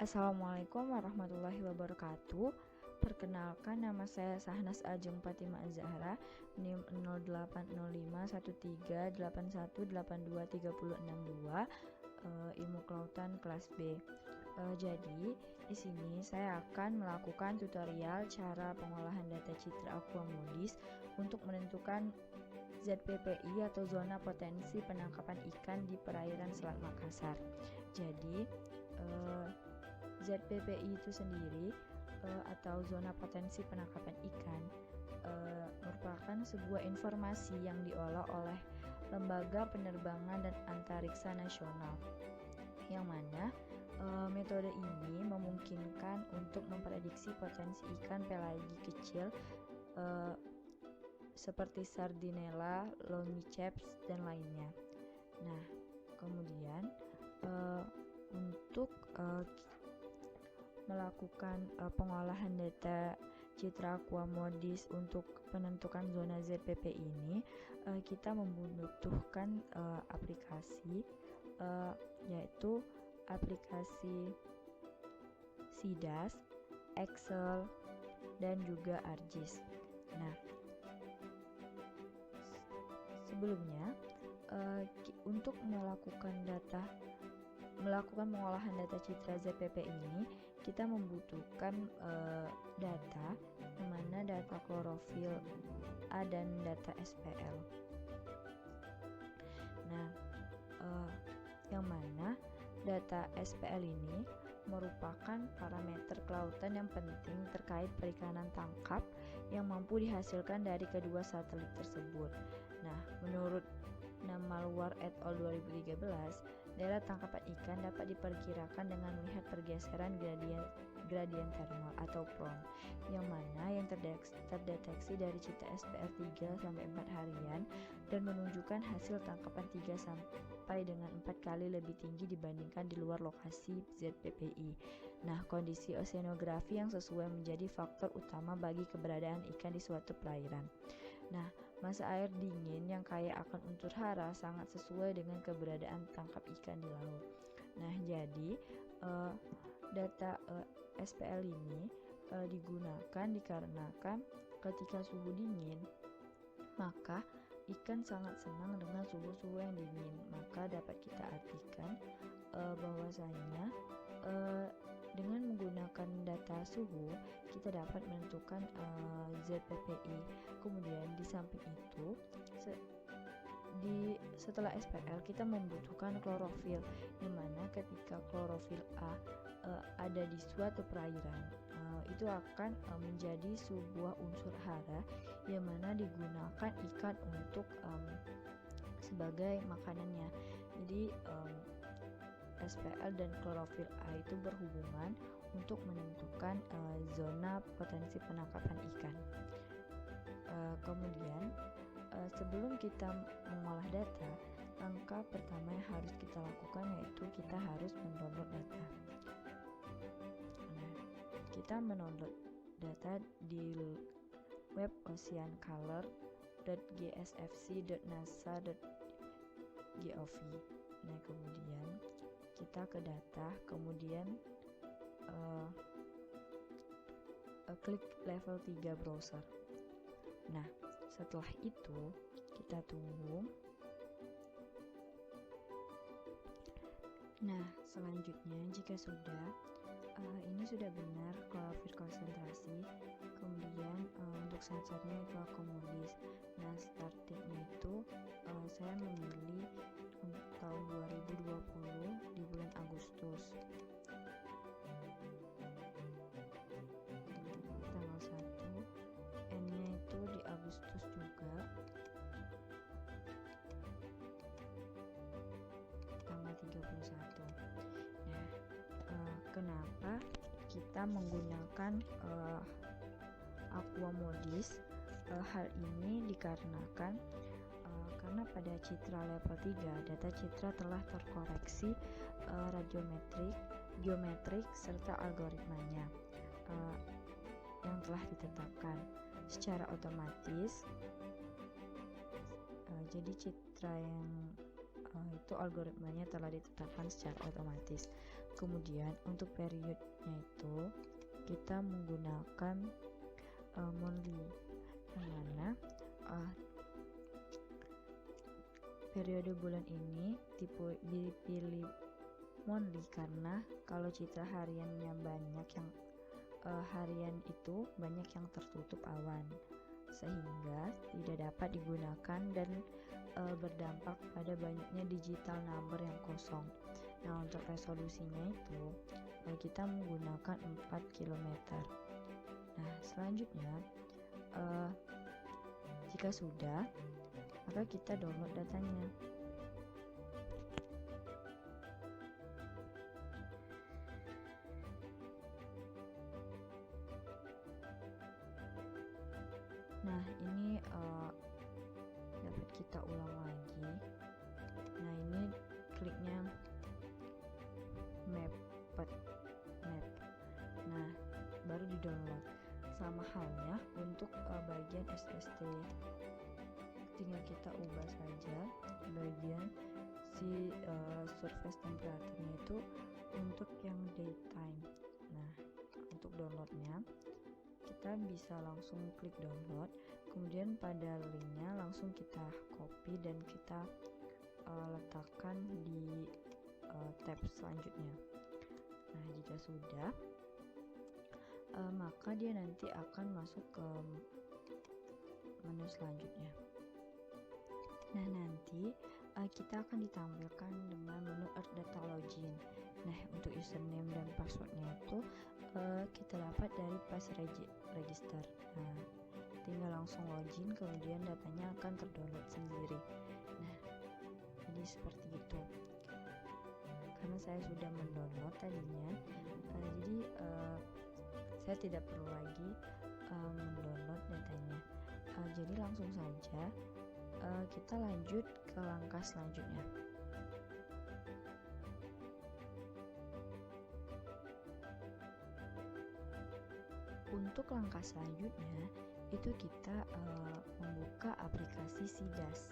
Assalamualaikum warahmatullahi wabarakatuh. Perkenalkan, nama saya Sahnas Ajeng Fatimah Az-Zahra, NIM 08051381823062, Ilmu Kelautan kelas B. Jadi di sini saya akan melakukan tutorial cara pengolahan data citra aquamodis untuk menentukan ZPPI atau zona potensi penangkapan ikan di perairan Selat Makassar. Jadi ZPPI itu sendiri atau zona potensi penangkapan ikan merupakan sebuah informasi yang diolah oleh Lembaga Penerbangan dan Antariksa Nasional, yang mana metode ini memungkinkan untuk memprediksi potensi ikan pelagi kecil seperti Sardinella, Longiceps, dan lainnya. Nah, kemudian untuk melakukan pengolahan data citra aquamodis untuk menentukan zona ZPP ini, kita membutuhkan aplikasi yaitu aplikasi SIDAS, Excel, dan juga ArcGIS. Nah, sebelumnya untuk melakukan pengolahan data citra ZPP ini, kita membutuhkan data, di mana data klorofil A dan data SPL. Nah, yang mana data SPL ini merupakan parameter kelautan yang penting terkait perikanan tangkap yang mampu dihasilkan dari kedua satelit tersebut. Nah, menurut Namalwar et al. 2013, daerah tangkapan ikan dapat diperkirakan dengan melihat pergeseran gradien termal atau PROM, yang mana yang terdeteksi dari citra SPL 3-4 harian dan menunjukkan hasil tangkapan 3-4 kali lebih tinggi dibandingkan di luar lokasi ZPPI. Nah, kondisi oseanografi yang sesuai menjadi faktor utama bagi keberadaan ikan di suatu perairan. Nah, masa air dingin yang kaya akan unsur hara sangat sesuai dengan keberadaan tangkap ikan di laut. Nah, jadi data SPL ini digunakan dikarenakan ketika suhu dingin, maka ikan sangat senang dengan suhu-suhu yang dingin. Maka dapat kita artikan bahwasanya dengan menggunakan data suhu, kita dapat menentukan ZPPI. Kemudian di samping itu, setelah SPL kita membutuhkan klorofil, di mana ketika klorofil A ada di suatu perairan, itu akan menjadi sebuah unsur hara yang mana digunakan ikan untuk sebagai makanannya. Jadi SPL dan klorofil A itu berhubungan untuk menentukan zona potensi penangkapan ikan. Kemudian sebelum kita mengolah data, langkah pertama yang harus kita lakukan yaitu kita harus mendownload data. Nah, kita mendownload data di web oceancolor.gsfc.nasa.gov. Nah, kemudian kita ke data, kemudian klik level 3 browser. Nah, setelah itu kita tunggu. Nah, selanjutnya jika ini sudah benar klorofil konsentrasi, kemudian untuk sensornya itu aquamodis. Nah, start date-nya itu saya memilih tahun 2020 di bulan Agustus. Tanggal 1, N-nya itu di Agustus juga. Tanggal 31. Nah, kenapa kita menggunakan aquamodis? Hal ini dikarenakan karena pada citra level 3 data citra telah terkoreksi radiometrik, geometrik, serta algoritmanya yang telah ditetapkan secara otomatis. Jadi citra yang itu algoritmanya telah ditetapkan secara otomatis. Kemudian untuk periodnya itu kita menggunakan monthly, yang mana periode bulan ini dipilih monthly karena kalau citra hariannya banyak yang harian itu banyak yang tertutup awan, sehingga tidak dapat digunakan dan berdampak pada banyaknya digital number yang kosong. Nah, untuk resolusinya itu kita menggunakan 4 km. Nah, selanjutnya jika sudah, maka kita download datanya. Nah, ini dapat kita ulang lagi. Nah, ini kliknya map. Nah, baru di download. Sama halnya untuk bagian SST, tinggal kita ubah saja bagian si surface temperature-nya itu untuk yang daytime. Nah, untuk downloadnya kita bisa langsung klik download, kemudian pada linknya langsung kita copy dan kita letakkan di tab selanjutnya. Nah, jika sudah, maka dia nanti akan masuk ke menu selanjutnya. Nah, nanti kita akan ditampilkan dengan menu Earth Data Login. Nah, untuk username dan passwordnya itu kita dapat dari pas register. Nah, tinggal langsung login, kemudian datanya akan terdownload sendiri. Nah, jadi seperti itu. Karena saya sudah mendownload tadinya, jadi saya tidak perlu lagi mendownload datanya. Jadi langsung saja kita lanjut ke langkah selanjutnya. Untuk langkah selanjutnya itu kita membuka aplikasi SIDAS.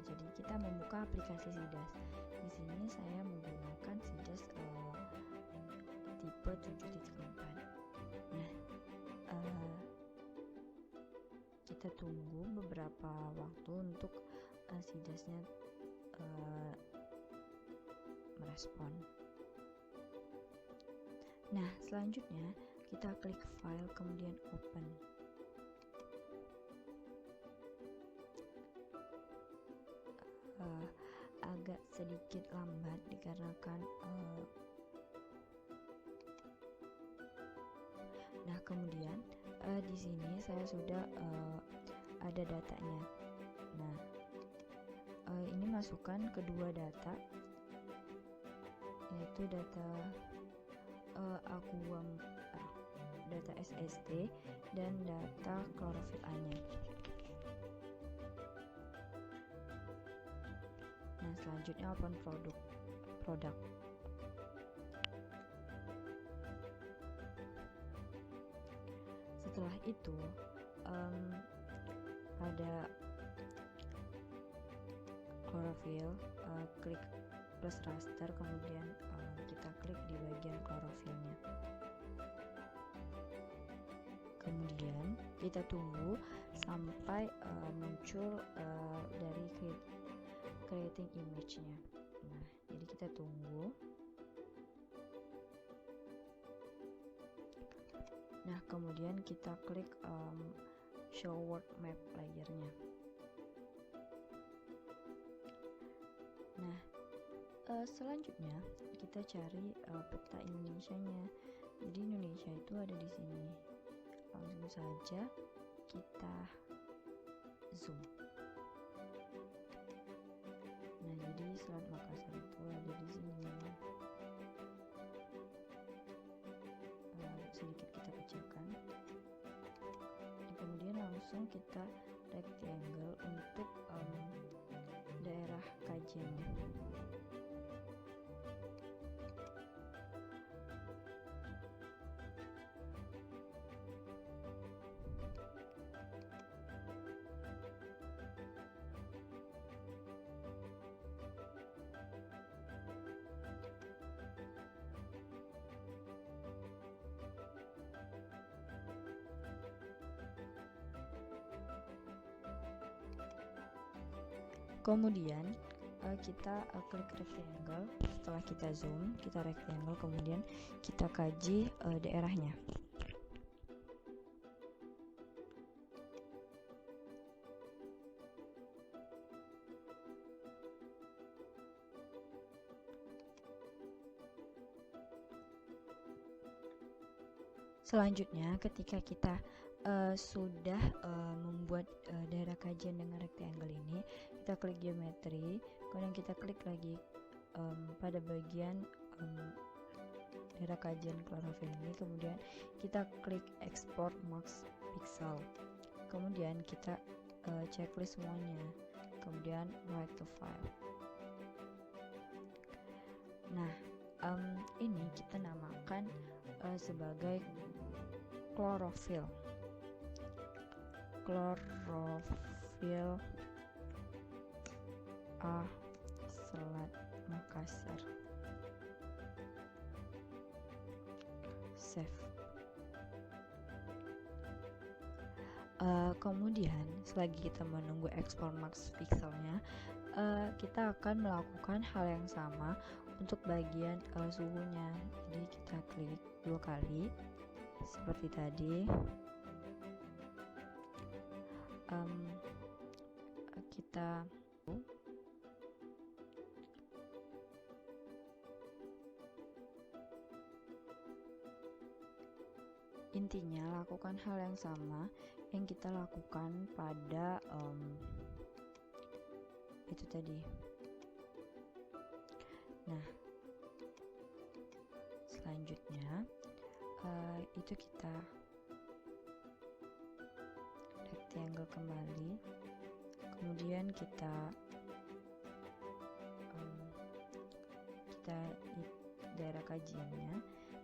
Jadi kita membuka aplikasi SIDAS. Di sini saya menggunakan SIDAS tipe 7.4. Nah, kita tunggu beberapa waktu untuk SIDAS-nya merespon. Nah, selanjutnya kita klik file kemudian open. Agak sedikit lambat dikarenakan nah, kemudian di sini saya sudah ada datanya. Nah, ini masukkan kedua data, yaitu data aquam, data SST dan data klorofil A-nya. Nah, selanjutnya open produk. Setelah itu pada klorofil klik plus raster, kemudian kita klik di bagian klorofilnya. Kemudian kita tunggu sampai muncul dari creating image-nya. Nah, jadi kita tunggu. Nah, kemudian kita klik show world map layer-nya. Nah, selanjutnya kita cari peta Indonesianya. Jadi Indonesia itu ada di sini. Langsung saja kita zoom. Nah, jadi Selat Makassar itu ada di sini. Sedikit kita kecilkan. Kemudian langsung kita rectangle untuk daerah kajiannya. Kemudian kita klik rectangle. Setelah kita zoom, kita rectangle, kemudian kita kaji daerahnya. Selanjutnya, ketika kita sudah membuat daerah kajian dengan rectangle ini, kita klik geometri, kemudian kita klik lagi pada bagian daerah kajian klorofil ini, kemudian kita klik export max pixel, kemudian kita checklist semuanya, kemudian write to file. Nah, ini kita namakan sebagai klorofil A Selat Makassar. Save. Kemudian selagi kita menunggu ekspor max pixelnya, kita akan melakukan hal yang sama untuk bagian suhunya. Jadi kita klik 2 kali seperti tadi. Kita intinya lakukan hal yang sama yang kita lakukan pada itu tadi. Nah, selanjutnya itu kita rectangle kembali, kemudian kita daerah kajiannya,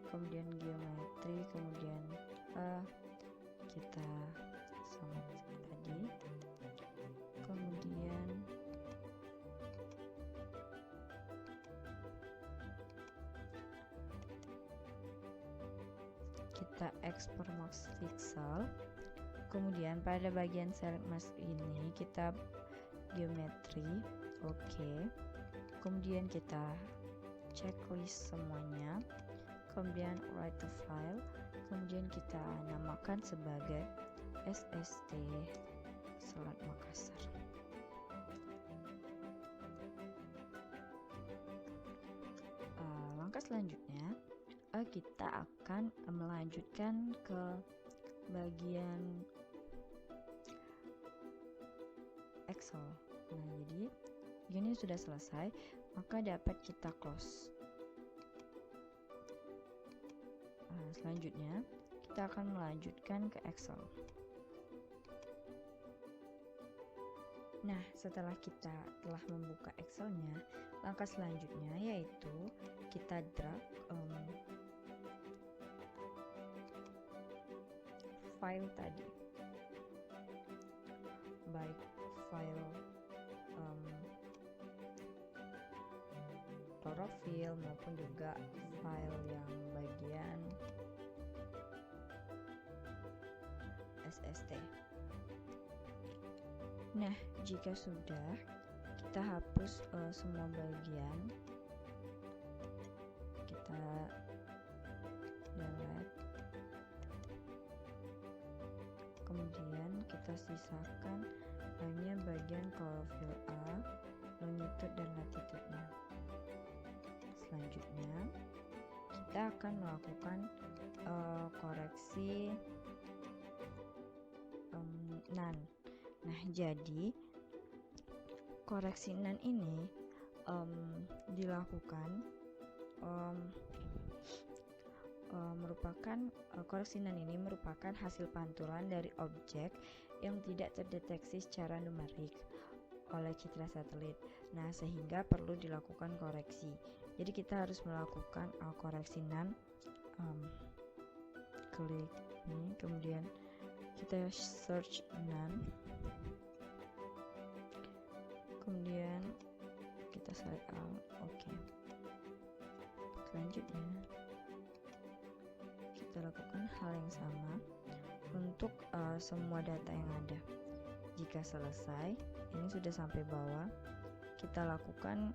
kemudian geometri, kemudian kita sama tadi, kemudian kita ekspor max pixel. Kemudian pada bagian select mask ini kita geometri, oke. Kemudian kita checklist semuanya, kemudian write to file, kemudian kita namakan sebagai SST Selat Makassar. Langkah selanjutnya kita akan melanjutkan ke bagian Excel. Nah, jadi ini sudah selesai, maka dapat kita close. Selanjutnya kita akan melanjutkan ke Excel. Nah, setelah kita telah membuka Excelnya, langkah selanjutnya yaitu kita drag file tadi, baik file klorofil maupun juga file yang bagian SST. Nah, jika sudah, kita hapus semua bagian, kita delete, kemudian kita sisakan hanya bagian klorofil A, longitude dan latitude-nya. Selanjutnya kita akan melakukan koreksi NaN. Nah, jadi koreksi NaN ini dilakukan koreksi NaN ini merupakan hasil pantulan dari objek yang tidak terdeteksi secara numerik oleh citra satelit. Nah, sehingga perlu dilakukan koreksi. Jadi kita harus melakukan koreksi NaN. Klik ini, kemudian kita search NaN, kemudian kita select all, oke. Selanjutnya kita lakukan hal yang sama untuk semua data yang ada. Jika selesai, ini sudah sampai bawah, kita lakukan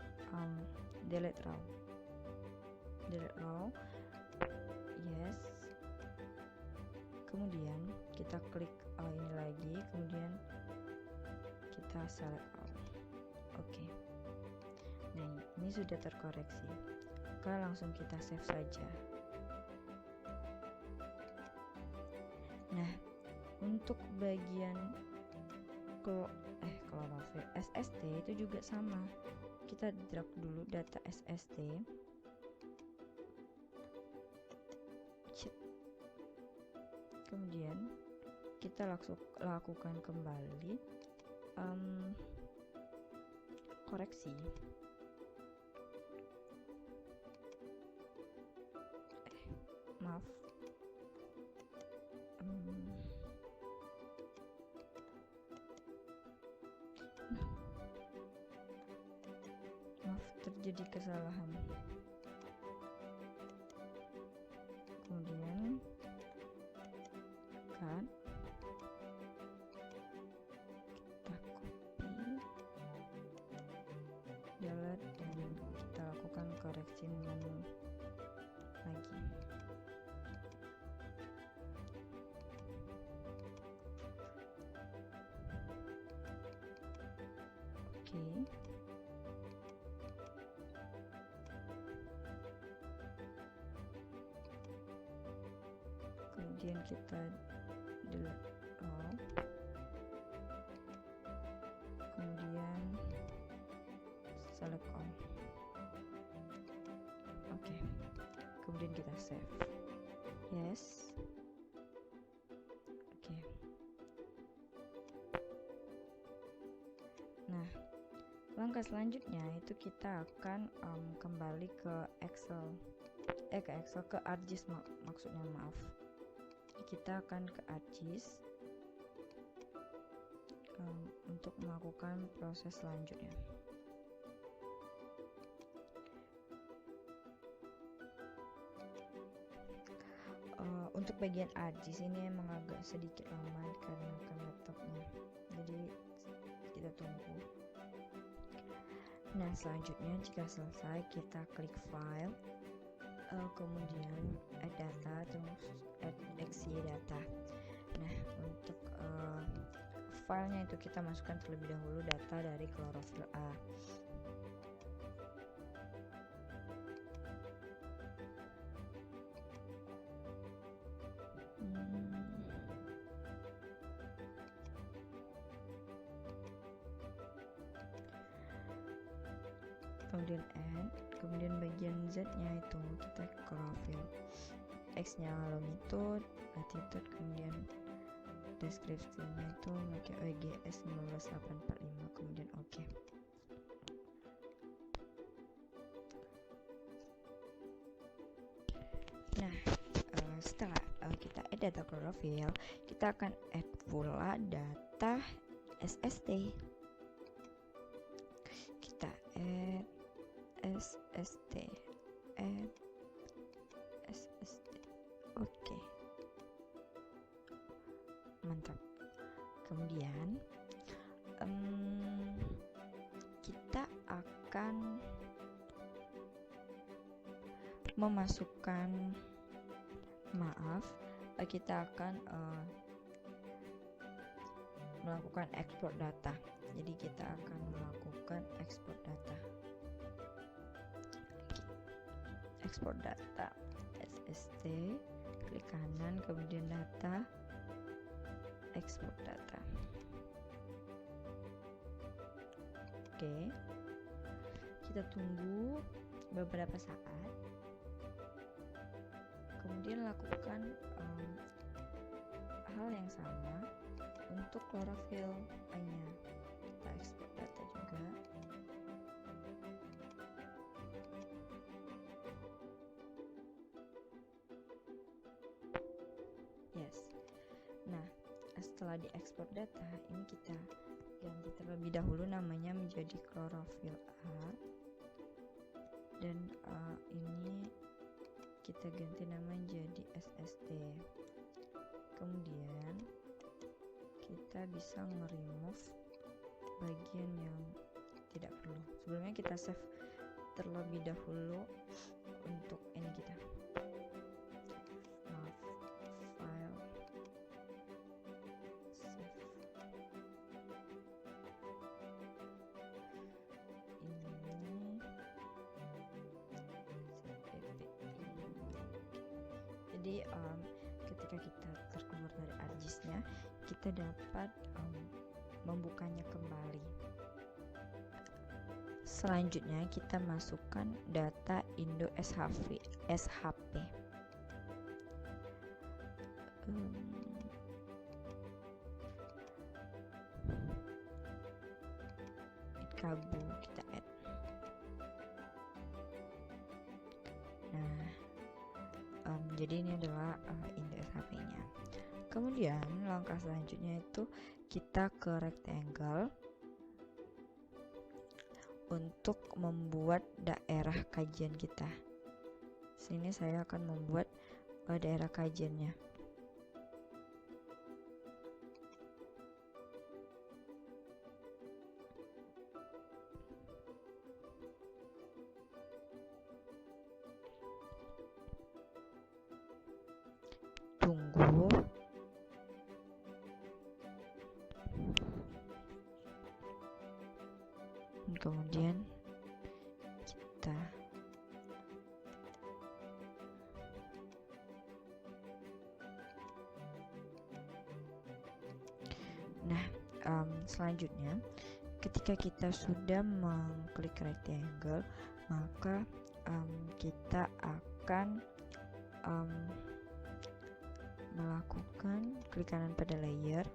delete row, yes. Kemudian kita klik ini lagi, kemudian kita select all. Oke. Nah, ini sudah terkoreksi. Maka langsung kita save saja. Nah, untuk bagian chlorophyll SST itu juga sama. Kita drag dulu data SST. Kemudian kita lakukan kembali koreksi. Maaf. Maaf, terjadi kesalahan. Kemudian kan kita copy, delete, dan kita lakukan koreksi menu lagi. Oke. Kemudian kita delete all, kemudian select all. Oke. Kemudian kita save, yes. Oke. Nah, langkah selanjutnya itu kita akan kembali ke ke ArcGIS, maksudnya maaf. Kita akan ke ArcGIS untuk melakukan proses selanjutnya. Untuk bagian ArcGIS ini emang agak sedikit lama karena laptopnya, jadi kita tunggu. Nah, selanjutnya jika selesai kita klik file, kemudian add data, terus add XY data. Nah, untuk filenya itu kita masukkan terlebih dahulu data dari chlorophyll A. Kemudian add, kemudian bagian Z nya itu kita chlorophyll, X nya longitude, latitude, kemudian deskripsinya itu pakai OGS 19845, kemudian oke. Nah, setelah kita add data chlorophyll, kita akan add pula data SST. Kita add SST, oke. Mantap. Kemudian kita akan memasukkan, kita akan melakukan ekspor data. Jadi kita akan melakukan ekspor data. Ekspor data SST, klik kanan, kemudian data, ekspor data. Oke, kita tunggu beberapa saat, kemudian lakukan hal yang sama untuk chlorophyll A-nya. Kita ekspor data juga. Yes. Nah, setelah diekspor data, ini kita ganti terlebih dahulu namanya menjadi chlorophyll A, dan ini kita ganti nama menjadi SST. Kemudian kita bisa nge-remove bagian yang tidak perlu. Sebelumnya kita save terlebih dahulu untuk ini kita file save. Jadi ketika kita terkeluar dari ArcGIS-nya, kita dapat membukanya kembali. Selanjutnya kita masukkan data Indo SHP. Itkabu kita add. Nah, jadi ini adalah Indo SHP-nya. Kemudian langkah selanjutnya itu kita ke rectangle untuk membuat daerah kajian kita. Sini saya akan membuat daerah kajiannya. Tunggu. Kemudian kita selanjutnya ketika kita sudah mengklik rectangle, maka kita akan melakukan klik kanan pada layer,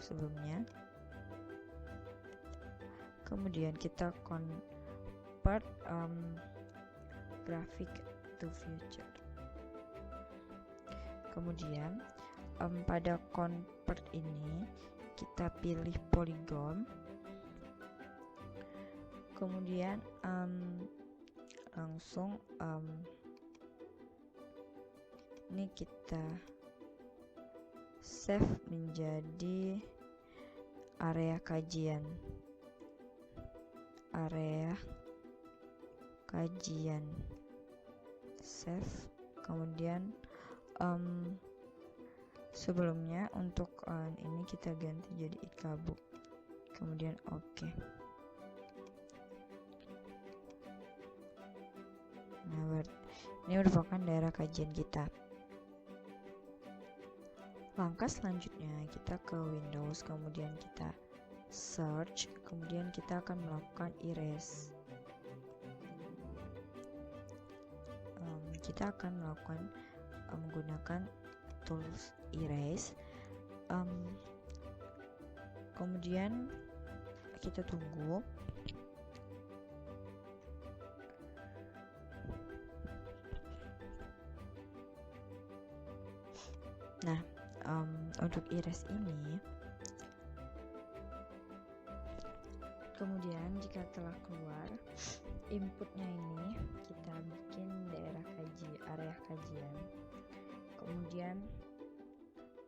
sebelumnya. Kemudian kita convert graphic to future. Kemudian pada convert ini kita pilih polygon. Kemudian langsung ini kita save menjadi area kajian. Save. Kemudian sebelumnya untuk ini kita ganti jadi Itkabu. Kemudian oke. Nah, ini merupakan daerah kajian kita. Langkah selanjutnya kita ke Windows, kemudian kita search, kemudian kita akan melakukan erase. Kita akan melakukan menggunakan tools erase. Kemudian kita tunggu. Nah, untuk erase ini, kemudian jika telah keluar inputnya ini, kita bikin area kajian. Kemudian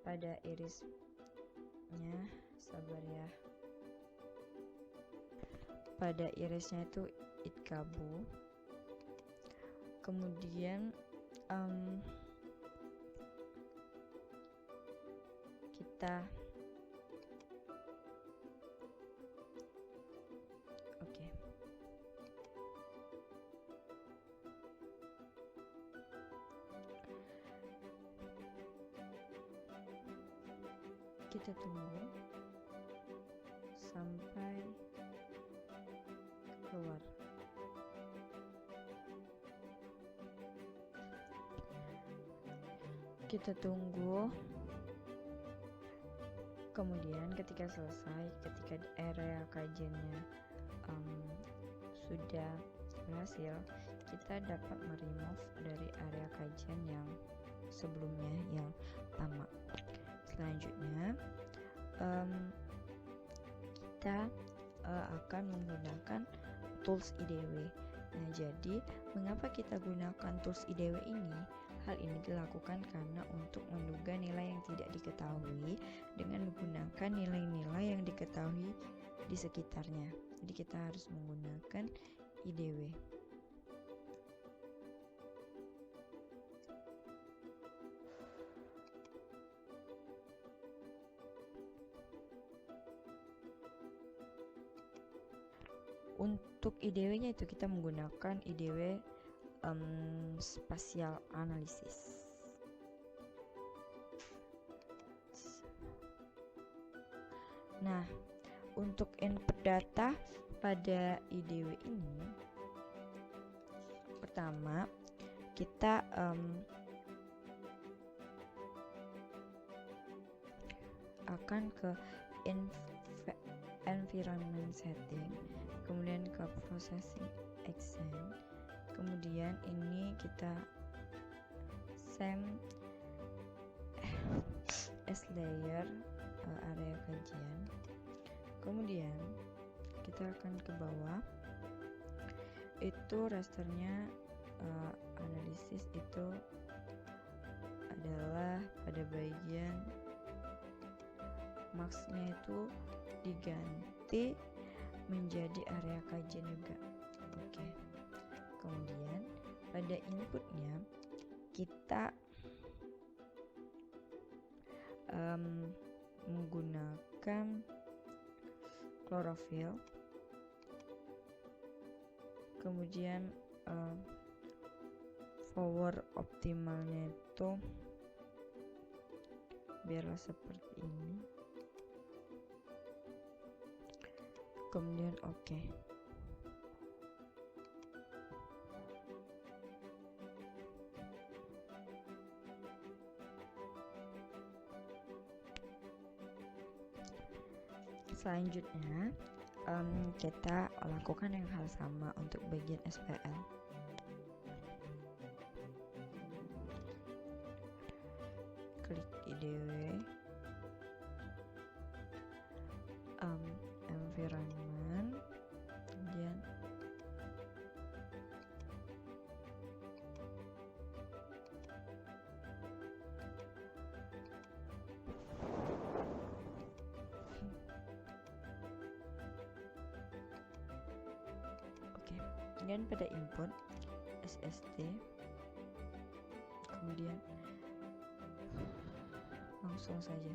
pada irisnya, sabar ya, pada irisnya itu Itkabu. Kemudian kita kita tunggu sampai keluar. Kita tunggu. Kemudian ketika selesai, ketika area kajiannya sudah berhasil, kita dapat meremove dari area kajian yang sebelumnya yang lama. Selanjutnya kita akan menggunakan tools IDW. Nah, jadi mengapa kita gunakan tools IDW ini? Hal ini dilakukan karena untuk menduga nilai yang tidak diketahui dengan menggunakan nilai-nilai yang diketahui di sekitarnya. Jadi kita harus menggunakan IDW. Untuk IDW-nya itu kita menggunakan IDW spatial analysis. Nah, untuk input data pada IDW ini, pertama kita akan ke environment setting, kemudian ke processing extent, kemudian ini kita same as layer area kajian, kemudian kita akan ke bawah, itu rasternya analisis itu adalah pada bagian marksnya itu diganti menjadi area kajian juga. Oke. Kemudian pada inputnya kita menggunakan klorofil, kemudian power optimalnya itu biarlah seperti ini, kemudian oke. Selanjutnya kita lakukan yang hal sama untuk bagian SPL. Klik IDW, environment, kemudian dan pada input SST, kemudian langsung saja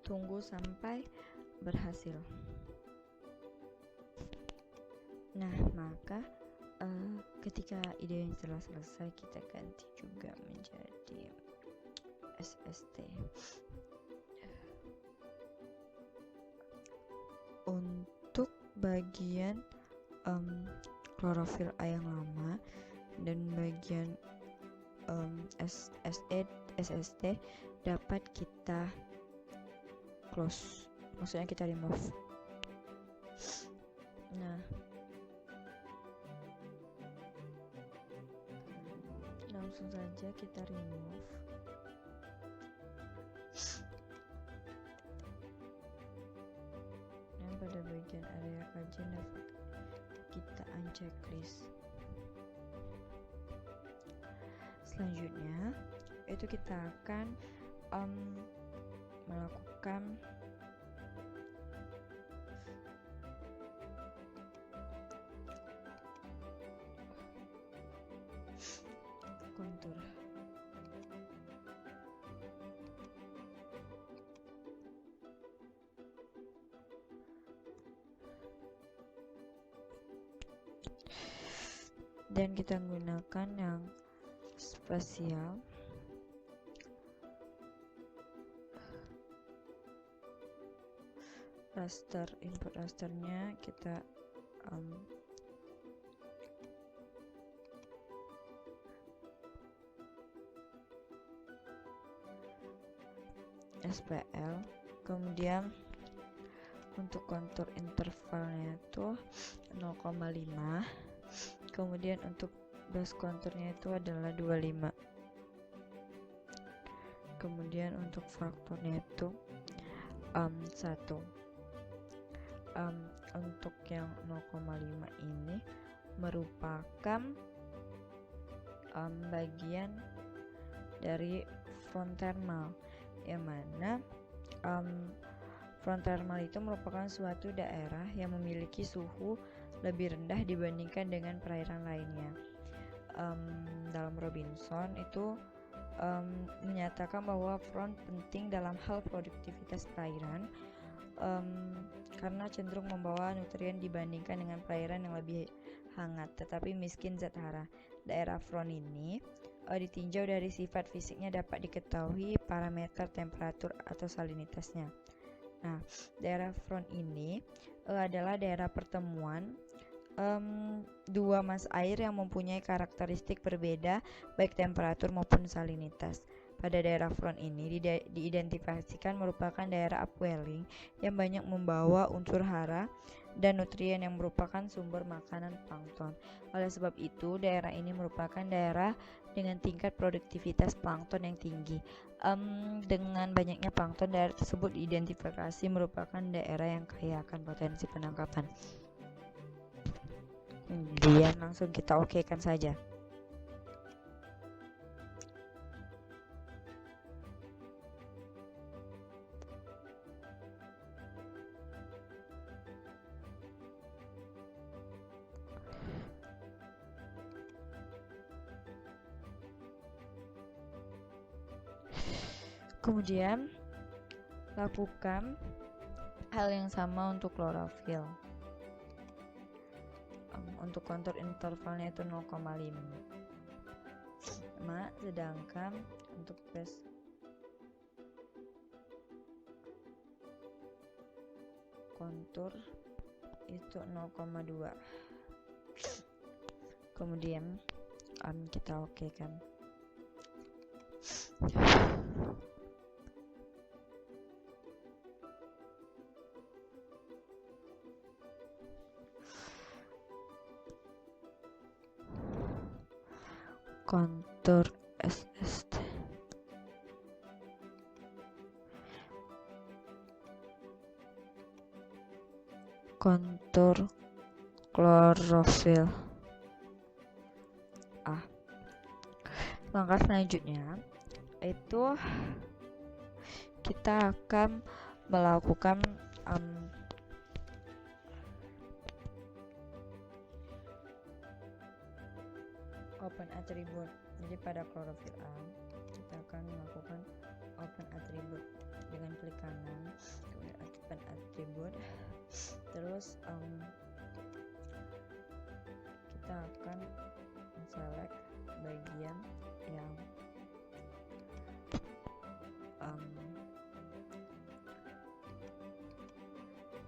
tunggu sampai berhasil. Nah, maka ketika ide yang telah selesai, kita ganti juga menjadi SST. Untuk bagian klorofil A yang lama dan bagian SST dapat kita close, maksudnya kita remove. Nah, langsung saja kita remove. Dan pada bagian area kajian dapat kita unchecklist. Selanjutnya itu kita akan melakukan kontur. Dan kita menggunakan yang spasial. Raster, input rasternya kita SPL, kemudian untuk kontur intervalnya itu 0,5, kemudian untuk base konturnya itu adalah 25, kemudian untuk faktornya itu 1. Untuk yang 0,5 ini merupakan bagian dari front thermal, yang mana front thermal itu merupakan suatu daerah yang memiliki suhu lebih rendah dibandingkan dengan perairan lainnya. Dalam Robinson itu menyatakan bahwa front penting dalam hal produktivitas perairan karena cenderung membawa nutrien dibandingkan dengan perairan yang lebih hangat tetapi miskin zat hara. Daerah front ini ditinjau dari sifat fisiknya dapat diketahui parameter temperatur atau salinitasnya. Nah, daerah front ini adalah daerah pertemuan dua mas air yang mempunyai karakteristik berbeda baik temperatur maupun salinitas. Pada daerah front ini diidentifikasikan merupakan daerah upwelling yang banyak membawa unsur hara dan nutrien yang merupakan sumber makanan plankton. Oleh sebab itu, daerah ini merupakan daerah dengan tingkat produktivitas plankton yang tinggi. Dengan banyaknya plankton, daerah tersebut diidentifikasi merupakan daerah yang kaya akan potensi penangkapan. Kemudian langsung kita okekan saja. Kemudian lakukan hal yang sama untuk klorofil. Untuk kontur intervalnya itu 0,5, sedangkan untuk base kontur itu 0,2. Kemudian kita okekan. Kontur SST kontur klorofil. Langkah selanjutnya itu kita akan melakukan open attribute. Jadi pada klorofil A kita akan melakukan open attribute dengan klik kanan, kemudian open attribute, terus kita akan select bagian yang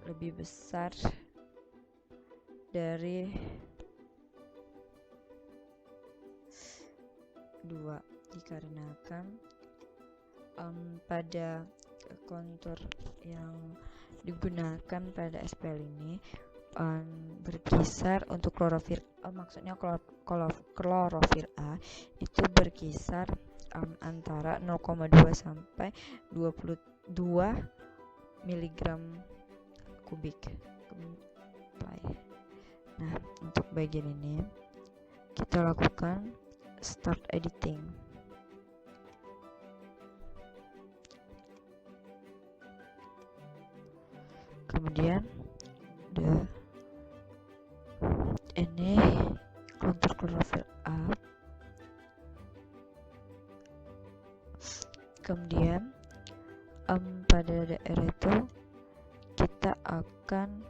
lebih besar dari 2 dikarenakan pada kontur yang digunakan pada SPL ini berkisar untuk klorofil klorofil A itu berkisar antara 0,2 sampai 22 mg kubik. Nah, untuk bagian ini kita lakukan start editing. Kemudian ini kontur klorofil A. Kemudian pada daerah itu kita akan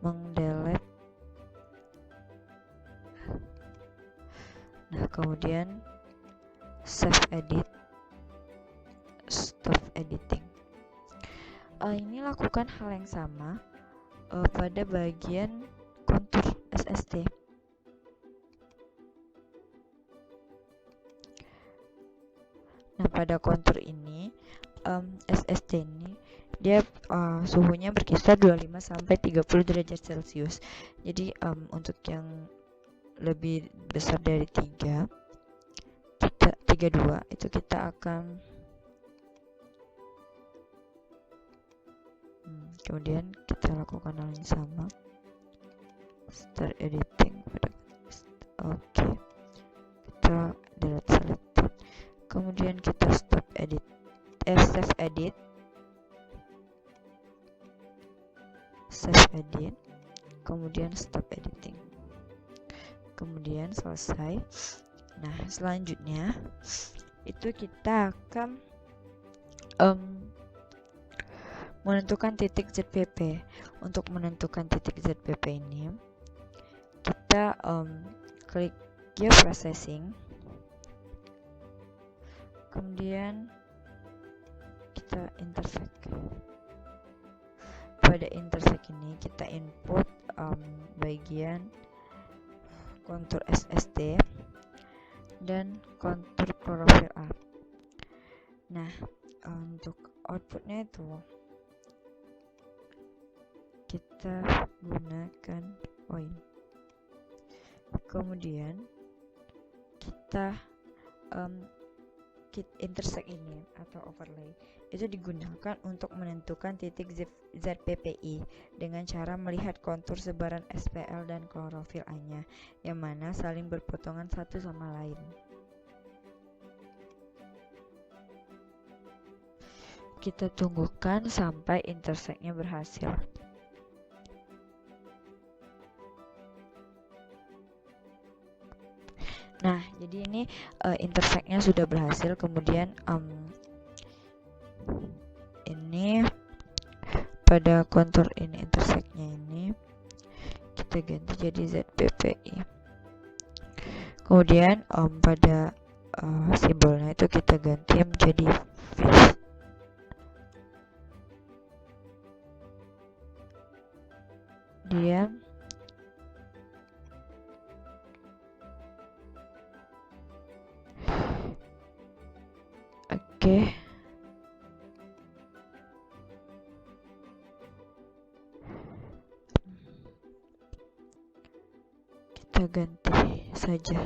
mengdelete. Nah, kemudian save edit, stop editing. Ini lakukan hal yang sama pada bagian kontur SST. Nah, pada kontur ini SST ini dia suhunya berkisar 25 sampai 30 derajat Celcius. Jadi untuk yang lebih besar dari 32 itu kita akan kemudian kita lakukan hal yang sama, start editing pada Oke, kita delete selected, kemudian kita save edit, kemudian stop editing, kemudian selesai. Nah, selanjutnya itu kita akan menentukan titik ZPP. Untuk menentukan titik ZPP ini, kita klik Gear Processing, kemudian kita intersect. Pada intersect ini kita input bagian kontur SST dan kontur klorofil A. Nah, untuk outputnya itu kita gunakan point. Kemudian kita intersect ini atau overlay itu digunakan untuk menentukan titik ZPPI dengan cara melihat kontur sebaran SPL dan klorofil A-nya yang mana saling berpotongan satu sama lain. Kita tunggukan sampai intersect-nya berhasil. Nah, jadi ini intersect-nya sudah berhasil. Kemudian ini pada kontur ini intersect-nya ini kita ganti jadi ZPPI. Kemudian pada simbolnya itu kita ganti menjadi fish. Kemudian oke. Kita ganti saja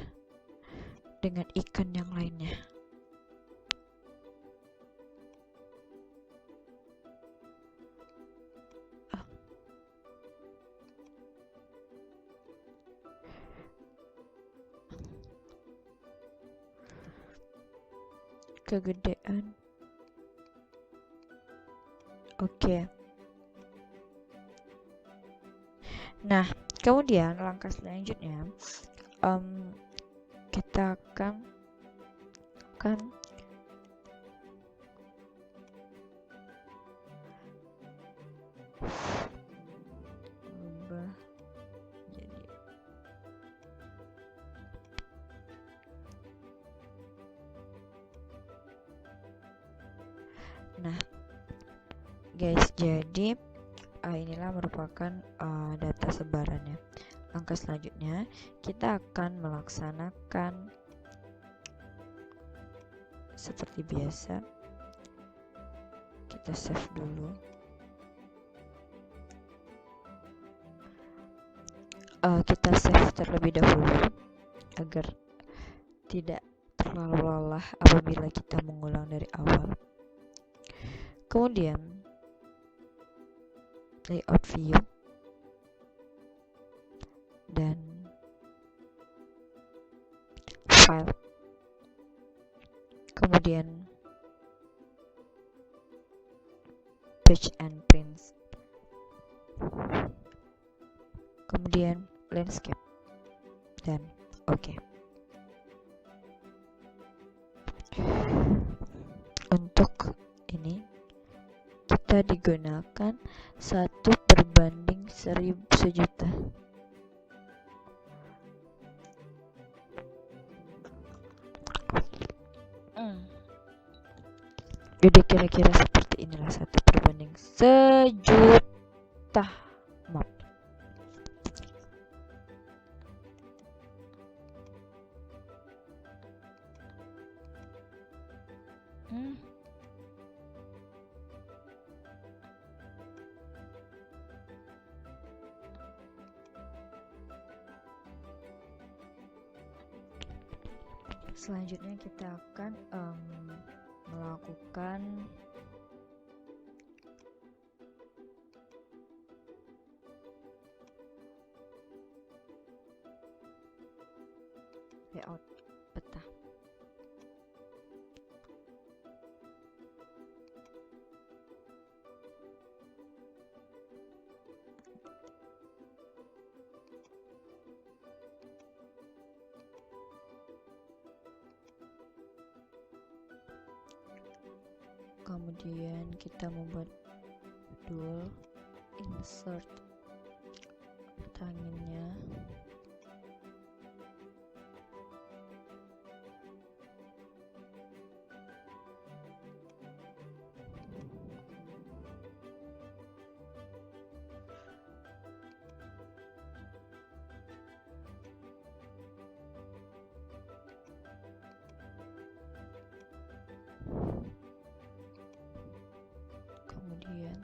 dengan ikan yang lainnya. Kegedean. Oke. Nah, kemudian langkah selanjutnya kita akan ubah jadi guys, jadi inilah merupakan data sebarannya. Langkah selanjutnya kita akan melaksanakan seperti biasa. Kita save dulu. Kita save terlebih dahulu agar tidak terlalu lelah apabila kita mengulang dari awal. Kemudian layout view dan file, kemudian page and prints, kemudian landscape dan oke. Untuk ini kita digunakan 1/1000 juta. Jadi kira-kira seperti inilah 1/1000 juta map. Selanjutnya kita akan melakukan layout peta. Kemudian kita membuat modul insert peta anginnya. Kemudian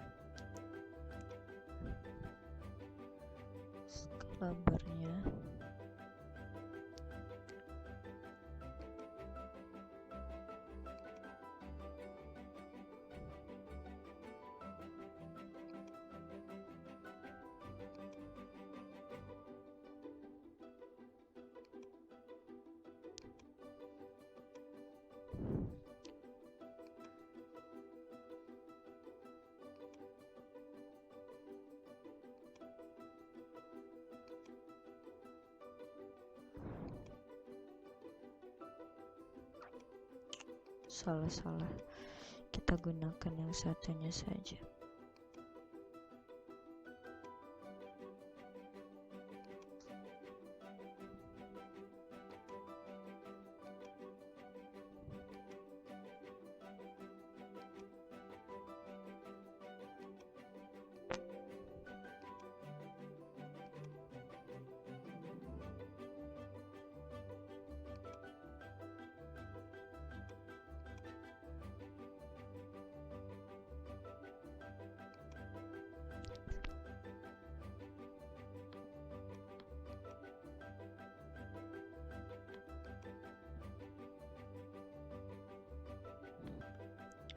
skala barnya salah, kita gunakan yang satunya saja.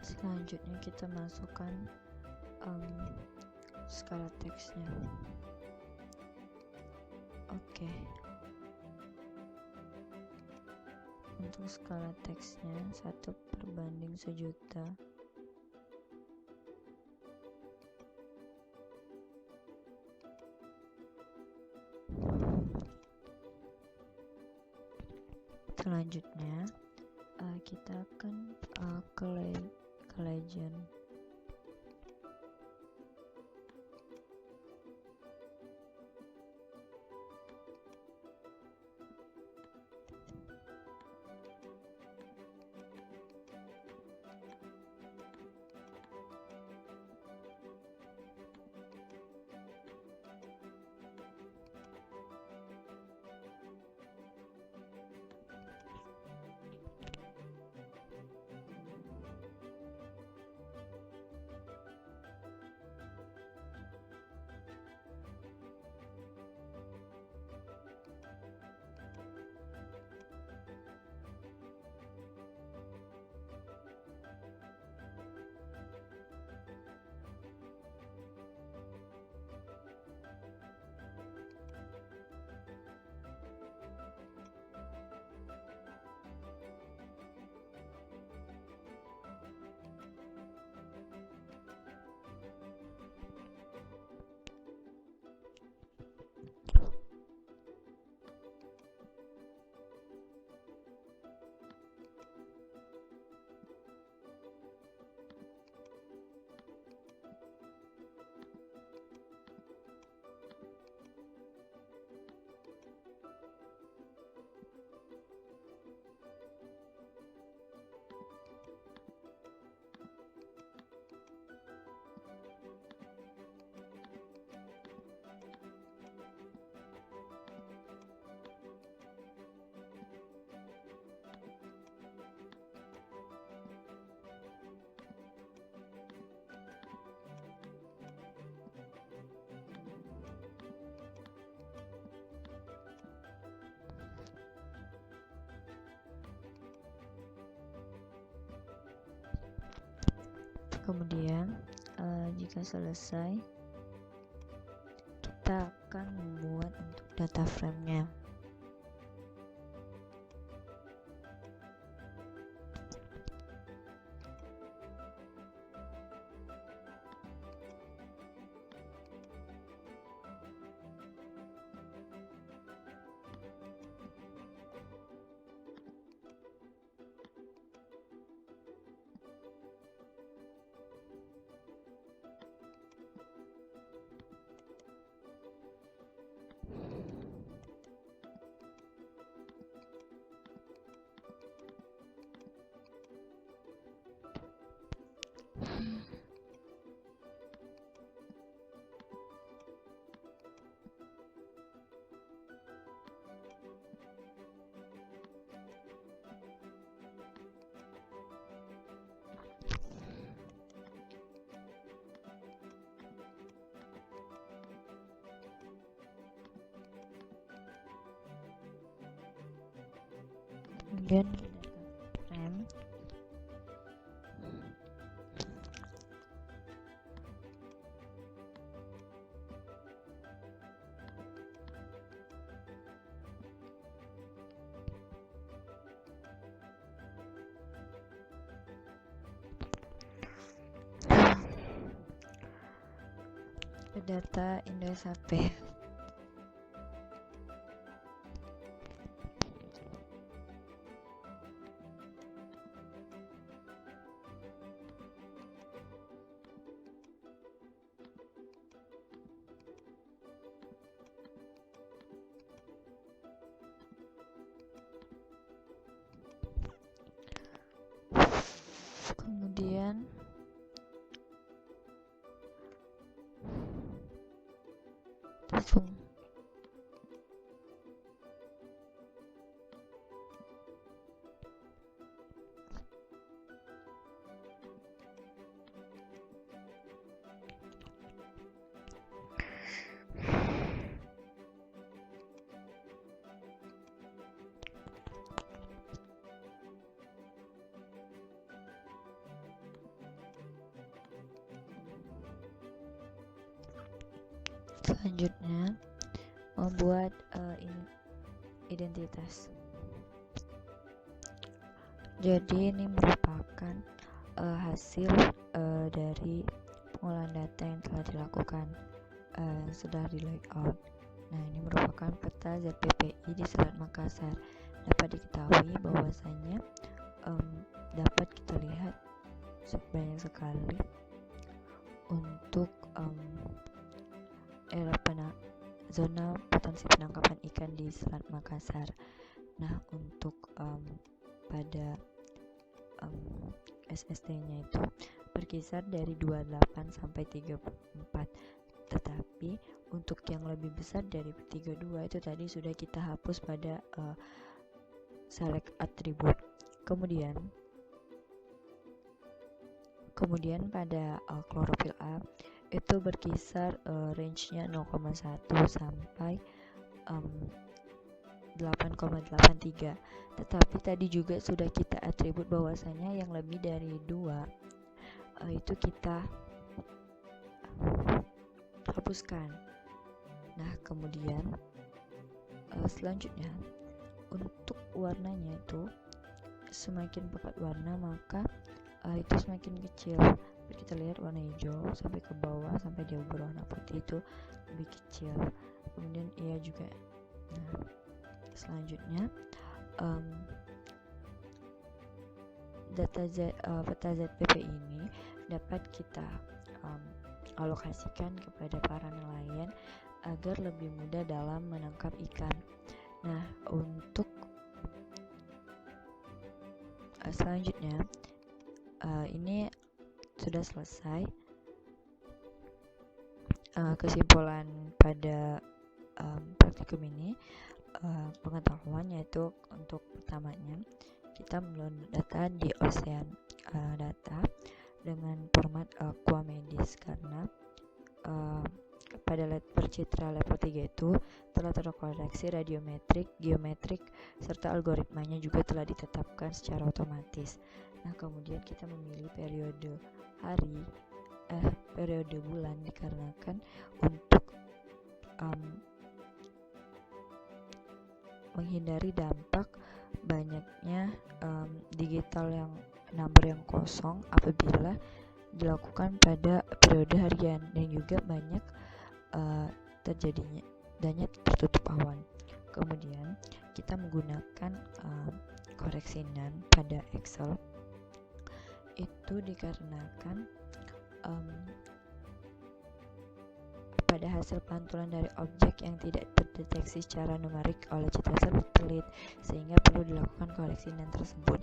Selanjutnya kita masukkan skala teksnya. Oke. Untuk skala teksnya 1/1.000.000. Selanjutnya kita akan ke legend. Kemudian jika selesai, kita akan membuat untuk data frame-nya. kemudian data frame. Data Indosat. Kemudian langsung selanjutnya membuat identitas. Jadi ini merupakan hasil dari pengolahan data yang telah dilakukan yang sudah di layout. Nah, ini merupakan peta ZPPI di Selat Makassar. Dapat diketahui bahwasanya dapat kita lihat banyak sekali untuk zona potensi penangkapan ikan di Selat Makassar. Nah, untuk pada SST-nya itu berkisar dari 28 sampai 34. Tetapi untuk yang lebih besar dari 32 itu tadi sudah kita hapus pada select attribute. Kemudian pada klorofil A itu berkisar range-nya 0,1 sampai 8,83. Tetapi tadi juga sudah kita atribut bahwasanya yang lebih dari 2 itu kita hapuskan. Nah, kemudian selanjutnya untuk warnanya itu semakin pekat warna maka itu semakin kecil. Kita lihat warna hijau sampai ke bawah sampai dia berwarna putih itu lebih kecil. Kemudian ia juga. Nah, selanjutnya peta ZPP ini dapat kita alokasikan kepada para nelayan agar lebih mudah dalam menangkap ikan. Nah, untuk selanjutnya ini sudah selesai kesimpulan pada praktikum ini. Pengetahuan yaitu untuk pertamanya kita mendownload data di Ocean Data dengan format Aquamedis karena pada percitra level 3 itu telah terkoreksi radiometrik, geometrik, serta algoritmanya juga telah ditetapkan secara otomatis. Nah, kemudian kita memilih periode bulan dikarenakan untuk menghindari dampak banyaknya digital yang number yang kosong apabila dilakukan pada periode harian dan juga banyak terjadinya tertutup awan. Kemudian kita menggunakan koreksinan pada Excel itu dikarenakan pada hasil pantulan dari objek yang tidak terdeteksi secara numerik oleh citra satelit sehingga perlu dilakukan koreksinan tersebut.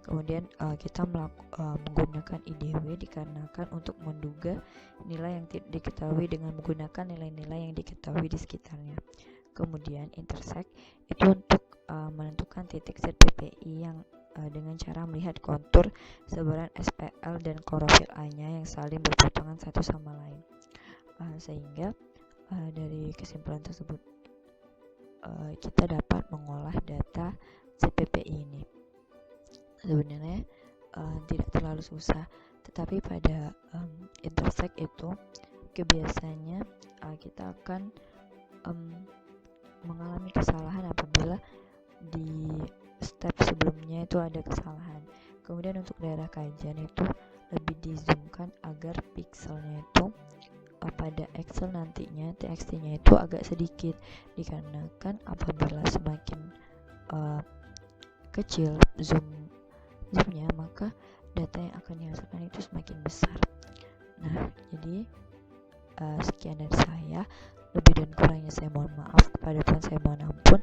Kemudian kita menggunakan IDW dikarenakan untuk menduga nilai yang tidak diketahui dengan menggunakan nilai-nilai yang diketahui di sekitarnya. Kemudian intersect itu untuk menentukan titik ZPPI yang dengan cara melihat kontur sebaran SPL dan klorofil A-nya yang saling berpotongan satu sama lain. Sehingga dari kesimpulan tersebut kita dapat mengolah data ZPPI ini. sebenarnya tidak terlalu susah, tetapi pada intersect itu kebiasaannya kita akan mengalami kesalahan apabila di step sebelumnya itu ada kesalahan. Kemudian untuk daerah kajian itu lebih dizoomkan agar pixelnya itu pada Excel nantinya TXT-nya itu agak sedikit, dikarenakan apabila semakin kecil zoomnya, maka data yang akan dihasilkan itu semakin besar. Nah, jadi sekian dari saya. Lebih dan kurangnya saya mohon maaf, kepada Tuhan saya mohon ampun.